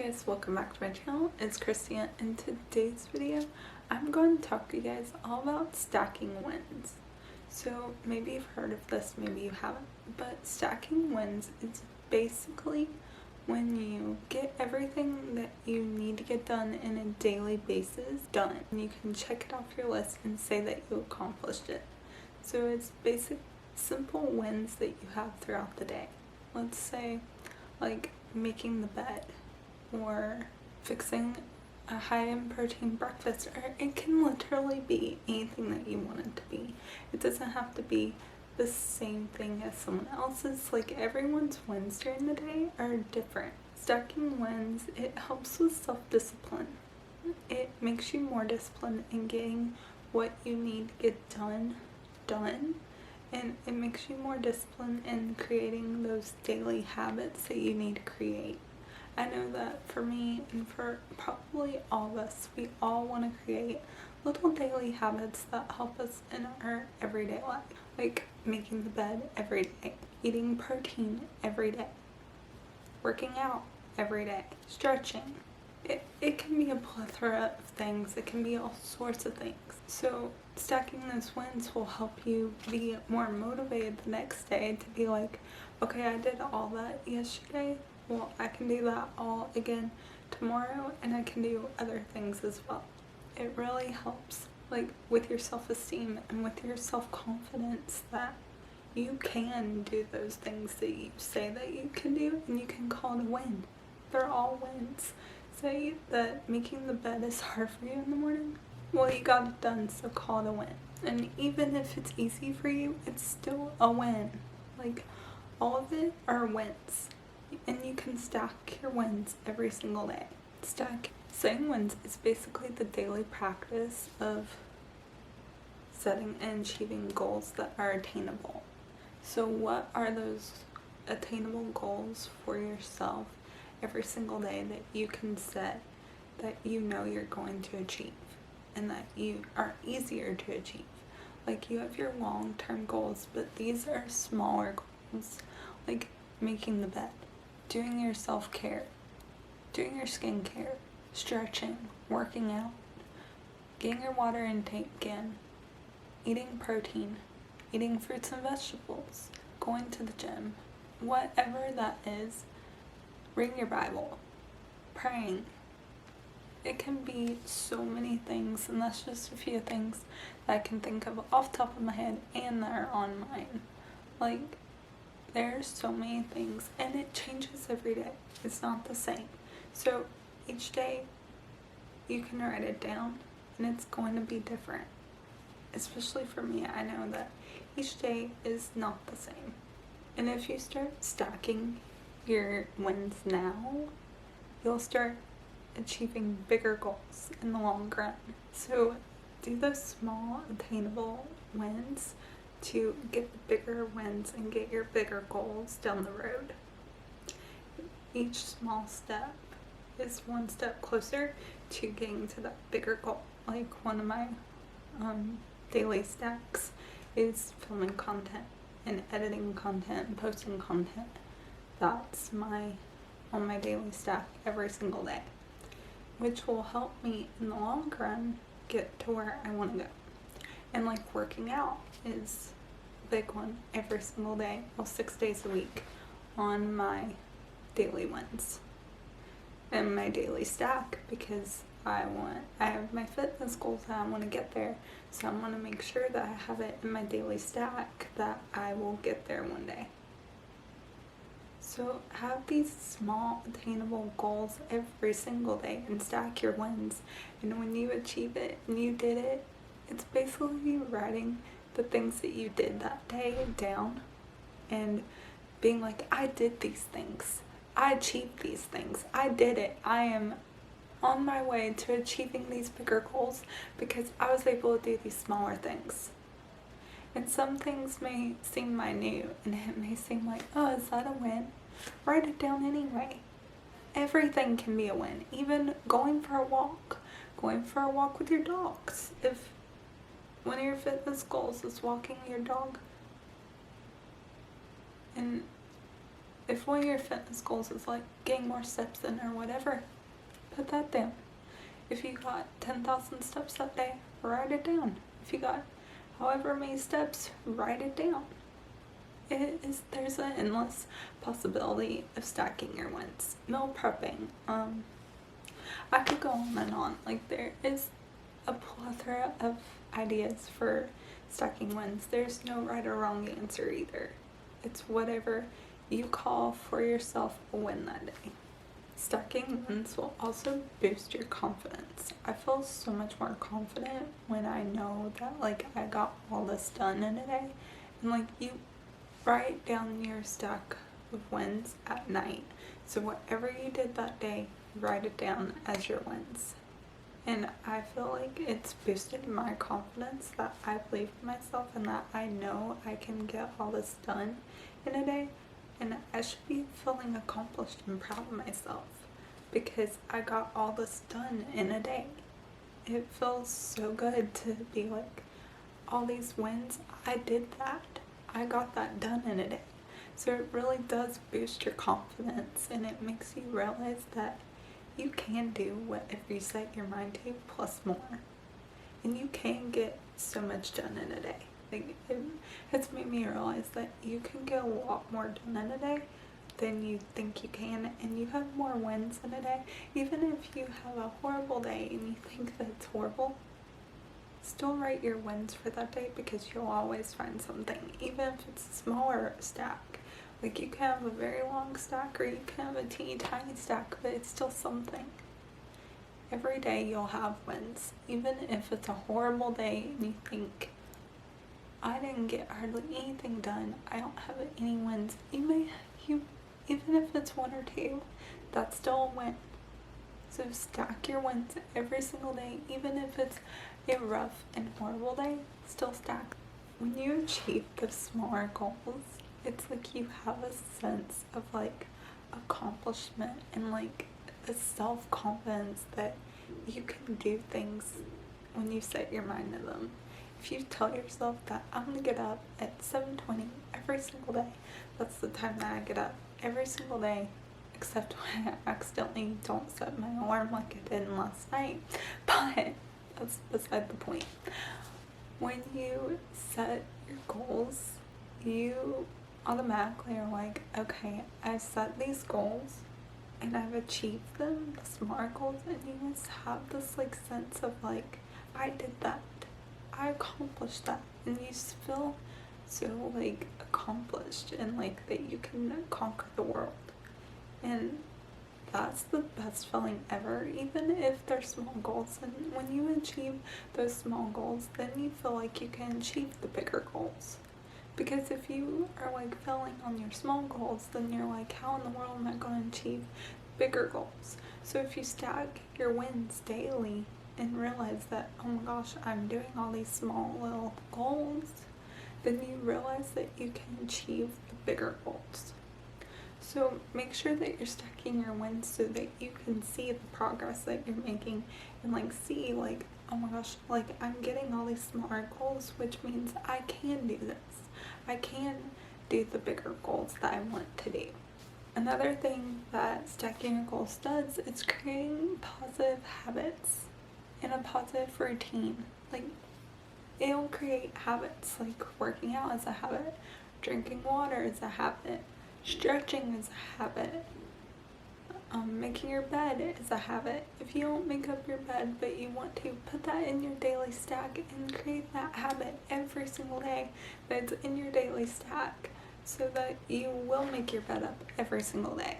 guys, welcome back to my channel. It's Christina. In today's video, I'm going to talk to you guys all about stacking wins. So maybe you've heard of this, maybe you haven't, but stacking wins is basically when you get everything that you need to get done in a daily basis done. And you can check it off your list and say that you accomplished it. So it's basic, simple wins that you have throughout the day. Let's say like making the bed, or fixing a high in protein breakfast, or it can literally be anything that you want it to be. It doesn't have to be the same thing as someone else's. Like, everyone's wins during the day are different. Stacking wins, it helps with self-discipline. It makes you more disciplined in getting what you need to get done, and it makes you more disciplined in creating those daily habits that you need to create. I know that for me and for probably all of us, we all want to create little daily habits that help us in our everyday life. Like making the bed every day, eating protein every day, working out every day, stretching. It can be a plethora of things. It can be all sorts of things. So stacking those wins will help you be more motivated the next day to be like, okay, I did all that yesterday. Well, I can do that all again tomorrow, and I can do other things as well. It really helps, like, with your self-esteem and with your self-confidence that you can do those things that you say that you can do, and you can call it a win. They're all wins. Say that making the bed is hard for you in the morning. Well, you got it done, so call it a win. And even if it's easy for you, it's still a win. Like, all of it are wins. And you can stack your wins every single day. Setting wins is basically the daily practice of setting and achieving goals that are attainable. So what are those attainable goals for yourself every single day that you can set, that you know you're going to achieve, and that you are easier to achieve? Like, you have your long-term goals, but these are smaller goals, like making the bed, doing your self-care, doing your skincare, stretching, working out, getting your water intake in, eating protein, eating fruits and vegetables, going to the gym, whatever that is. Reading your Bible, praying. It can be so many things, and that's just a few things that I can think of off the top of my head and that are on mine. Like, there's so many things, and it changes every day. It's not the same. So each day you can write it down, and it's going to be different. Especially for me, I know that each day is not the same. And if you start stacking your wins now, you'll start achieving bigger goals in the long run. So do those small attainable wins to get the bigger wins and get your bigger goals down the road. Each small step is one step closer to getting to that bigger goal. Like, one of my daily stacks is filming content and editing content and posting content. That's on my daily stack every single day, which will help me in the long run get to where I want to go. And like, working out is a big one every single day, well, 6 days a week on my daily wins and my daily stack, because I have my fitness goals and I want to get there. So I want to make sure that I have it in my daily stack that I will get there one day. So have these small attainable goals every single day and stack your wins. And when you achieve it and you did it, it's basically writing the things that you did that day down and being like, I did these things. I achieved these things. I did it. I am on my way to achieving these bigger goals because I was able to do these smaller things. And some things may seem minute, and it may seem like, oh, is that a win? Write it down anyway. Everything can be a win. Even going for a walk with your dogs. If one of your fitness goals is walking your dog, and If one of your fitness goals is like getting more steps in or whatever, put that down. If you got 10,000 steps that day, write it down. If you got however many steps, write it down. There's an endless possibility of stacking your wins. Meal prepping. I could go on and on. Like, there is a plethora of ideas for stacking wins. There's no right or wrong answer either. It's whatever you call for yourself a win that day. Stacking wins will also boost your confidence. I feel so much more confident when I know that like I got all this done in a day. And like, you write down your stack of wins at night. So whatever you did that day, write it down as your wins. And I feel like it's boosted my confidence that I believe in myself and that I know I can get all this done in a day. And I should be feeling accomplished and proud of myself because I got all this done in a day. It feels so good to be like, all these wins, I did that. I got that done in a day. So it really does boost your confidence, and it makes you realize that you can do whatever you set your mind to plus more. And you can get so much done in a day. Like, it's made me realize that you can get a lot more done in a day than you think you can, and you have more wins in a day. Even if you have a horrible day and you think that it's horrible, still write your wins for that day because you'll always find something, even if it's a smaller stack. Like, you can have a very long stack or you can have a teeny tiny stack, but it's still something. Every day you'll have wins, even if it's a horrible day and you think, I didn't get hardly anything done, I don't have any wins. Even if it's one or two, that's still a win. So stack your wins every single day, even if it's a rough and horrible day, still stack. When you achieve the smaller goals, it's like you have a sense of like accomplishment and like the self-confidence that you can do things when you set your mind to them. If you tell yourself that I'm gonna get up at 7:20 every single day, that's the time that I get up every single day, except when I accidentally don't set my alarm like I did last night, but that's beside the point. When you set your goals, you automatically are like, okay, I set these goals and I've achieved them, the SMART goals, and you just have this like sense of like, I did that, I accomplished that, and you just feel so like accomplished and like that you can conquer the world. And that's the best feeling ever, even if they're small goals. And when you achieve those small goals, then you feel like you can achieve the bigger goals. Because if you are like failing on your small goals, then you're like, how in the world am I going to achieve bigger goals? So if you stack your wins daily and realize that, oh my gosh, I'm doing all these small little goals, then you realize that you can achieve the bigger goals. So make sure that you're stacking your wins so that you can see the progress that you're making and like see like, oh my gosh, like I'm getting all these smaller goals, which means I can do this. I can do the bigger goals that I want to do. Another thing that stacking your goals does is creating positive habits and a positive routine. Like, it'll create habits, like working out is a habit, drinking water is a habit, stretching is a habit, making your bed is a habit. If you don't make up your bed but you want to, put that in your daily stack and create that habit every single day that's in your daily stack so that you will make your bed up every single day.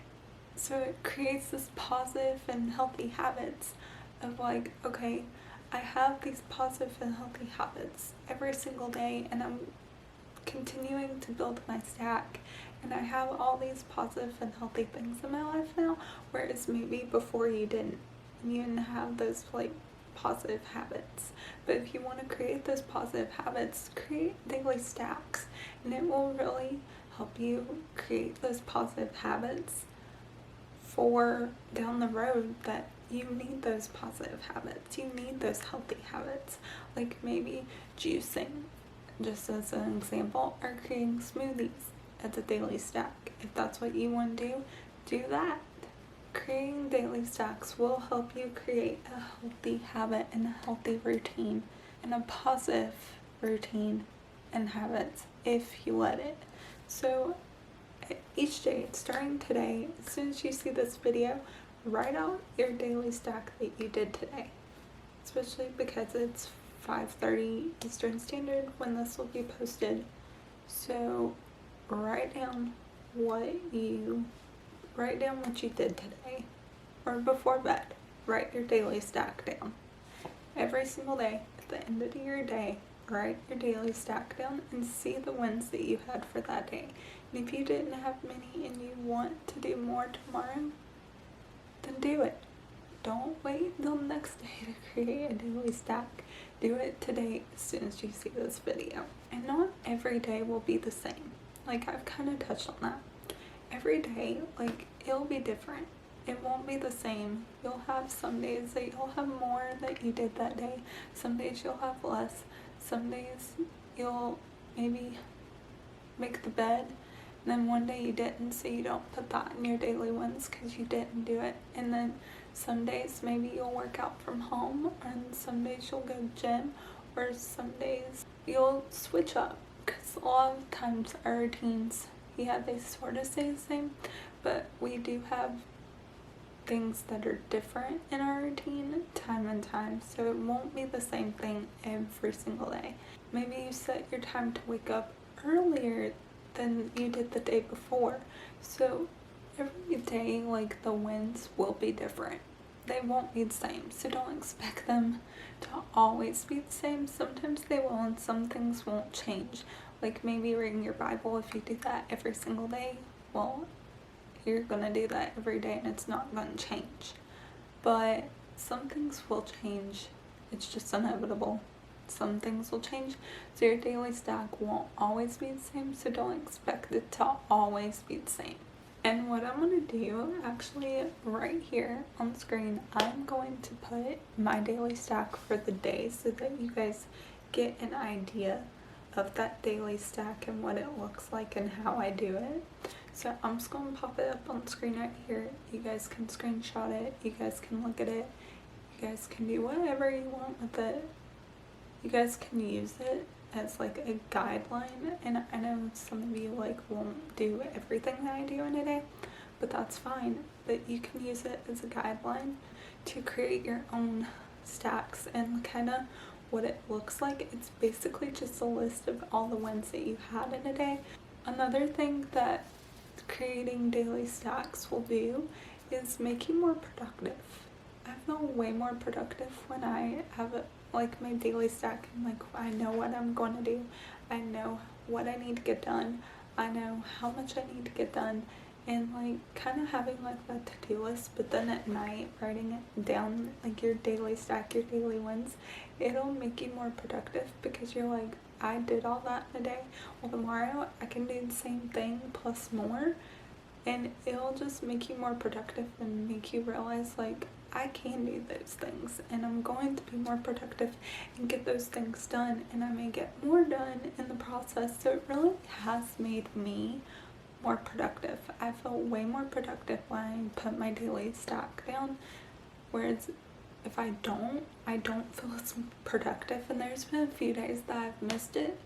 So it creates this positive and healthy habits of like, okay, I have these positive and healthy habits every single day and I'm continuing to build my stack, and I have all these positive and healthy things in my life now, whereas maybe before you didn't have those like positive habits. But if you want to create those positive habits, create daily stacks, and it will really help you create those positive habits for down the road, that you need those positive habits, you need those healthy habits, like maybe juicing, just as an example, or creating smoothies. as a daily stack. If that's what you want to do that. Creating daily stacks will help you create a healthy habit and a healthy routine and a positive routine and habits if you let it. So each day, starting today, as soon as you see this video, write out your daily stack that you did today, especially because it's 5:30 Eastern Standard when this will be posted. So write down what you did today, or before bed. Write your daily stack down. Every single day, at the end of your day, write your daily stack down and see the wins that you had for that day. And if you didn't have many and you want to do more tomorrow, then do it. Don't wait until the next day to create a daily stack. Do it today as soon as you see this video. And not every day will be the same. Like, I've kind of touched on that. Every day, like, it'll be different. It won't be the same. You'll have some days that you'll have more that you did that day. Some days you'll have less. Some days you'll maybe make the bed, and then one day you didn't, so you don't put that in your daily ones because you didn't do it. And then some days maybe you'll work out from home, and some days you'll go to the gym, or some days you'll switch up, because a lot of times our routines, they sort of stay the same, but we do have things that are different in our routine time and time, so it won't be the same thing every single day. Maybe you set your time to wake up earlier than you did the day before, so every day, like, the wins will be different. They won't be the same, so don't expect them to always be the same. Sometimes they will, and some things won't change. Like maybe reading your Bible, if you do that every single day, well, you're gonna do that every day and it's not gonna change. But some things will change. It's just inevitable. Some things will change, so your daily stack won't always be the same, so don't expect it to always be the same. And what I'm going to do, actually right here on the screen, I'm going to put my daily stack for the day so that you guys get an idea of that daily stack and what it looks like and how I do it. So I'm just going to pop it up on the screen right here. You guys can screenshot it. You guys can look at it. You guys can do whatever you want with it. You guys can use it as like a guideline, and I know some of you like won't do everything that I do in a day, but that's fine. But you can use it as a guideline to create your own stacks and kind of what it looks like. It's basically just a list of all the wins that you had in a day. Another thing that creating daily stacks will do is make you more productive. I feel way more productive when I have like my daily stack, and like I know what I'm going to do. I know what I need to get done. I know how much I need to get done, and like kind of having like that to-do list, but then at night writing it down, like your daily stack, your daily wins, it'll make you more productive because you're like, I did all that in a day. Well, tomorrow I can do the same thing plus more, and it'll just make you more productive and make you realize like, I can do those things and I'm going to be more productive and get those things done, and I may get more done in the process. So it really has made me more productive. I feel way more productive when I put my daily stack down, whereas if I don't feel as productive. And there's been a few days that I've missed it,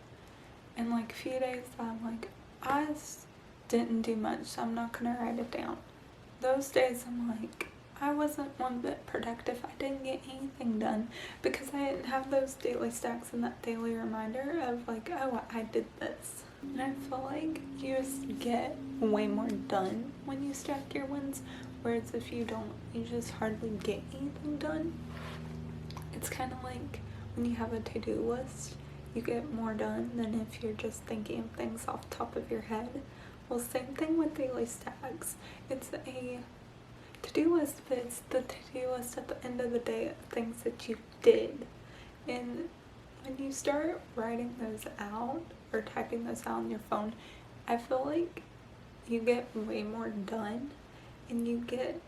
and like a few days that I'm like, I didn't do much, so I'm not gonna write it down. Those days I'm like, I wasn't one bit productive. I didn't get anything done because I didn't have those daily stacks and that daily reminder of like, oh, I did this. And I feel like you just get way more done when you stack your wins, whereas if you don't, you just hardly get anything done. It's kind of like when you have a to-do list, you get more done than if you're just thinking of things off the top of your head. Well, same thing with daily stacks. It's a to-do list, but it's the to-do list at the end of the day of things that you did. And when you start writing those out or typing those out on your phone, I feel like you get way more done, and you get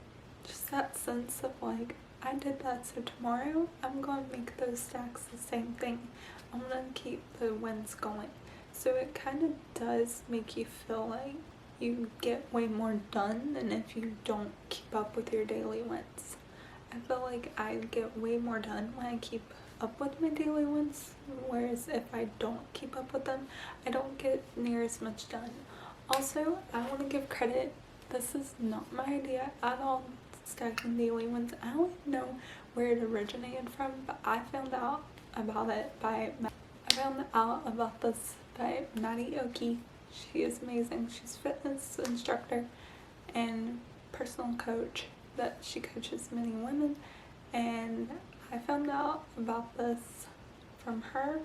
just that sense of like, I did that, so tomorrow I'm going to make those stacks the same thing. I'm going to keep the wins going. So it kind of does make you feel like you get way more done than if you don't keep up with your daily wins. I feel like I get way more done when I keep up with my daily wins, whereas if I don't keep up with them, I don't get near as much done. Also, I want to give credit. This is not my idea at all, stacking daily wins. I don't even know where it originated from, but I found out about this by Maddie Oki. She is amazing. She's a fitness instructor and personal coach that she coaches many women, and I found out about this from her.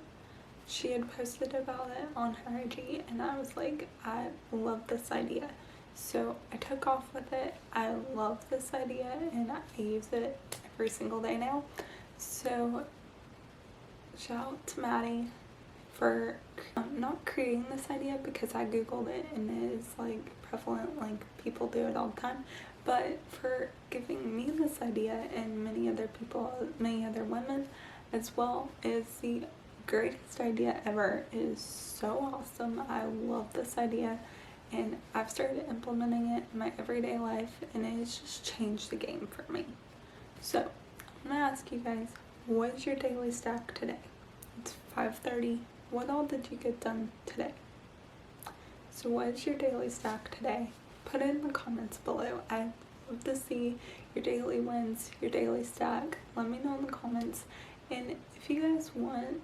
She had posted about it on her IG, and I was like, I love this idea. So I took off with it. I love this idea and I use it every single day now. So shout out to Maddie for not creating this idea, because I googled it and it is like prevalent, like people do it all the time, but for giving me this idea and many other people, many other women as well. Is the greatest idea ever. It is so awesome. I love this idea and I've started implementing it in my everyday life, and it has just changed the game for me. So I'm gonna ask you guys, what is your daily stack today? It's 5:30. What all did you get done today? So what is your daily stack today? Put it in the comments below. I'd love to see your daily wins, your daily stack. Let me know in the comments. And if you guys want,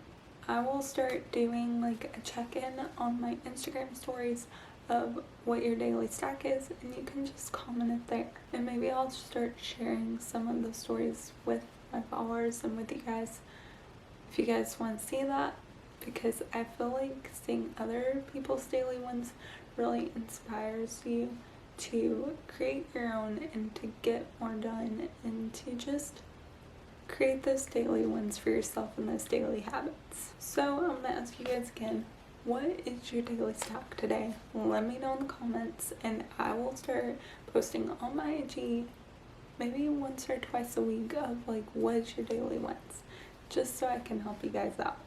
I will start doing like a check-in on my Instagram stories of what your daily stack is, and you can just comment it there. And maybe I'll start sharing some of the stories with my followers and with you guys if you guys want to see that, because I feel like seeing other people's daily wins really inspires you to create your own and to get more done and to just create those daily wins for yourself and those daily habits. So I'm gonna ask you guys again, what is your daily stack today? Let me know in the comments, and I will start posting on my IG maybe once or twice a week of like, what is your daily wins, just so I can help you guys out.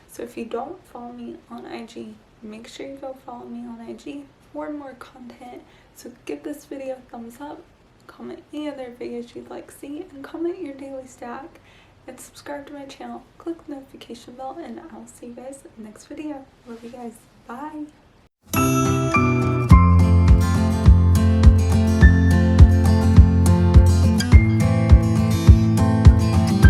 So if you don't follow me on IG, make sure you go follow me on IG for more content. So give this video a thumbs up, comment any other videos you'd like to see, and comment your daily stack, and subscribe to my channel. Click the notification bell, and I'll see you guys in the next video. Love you guys. Bye.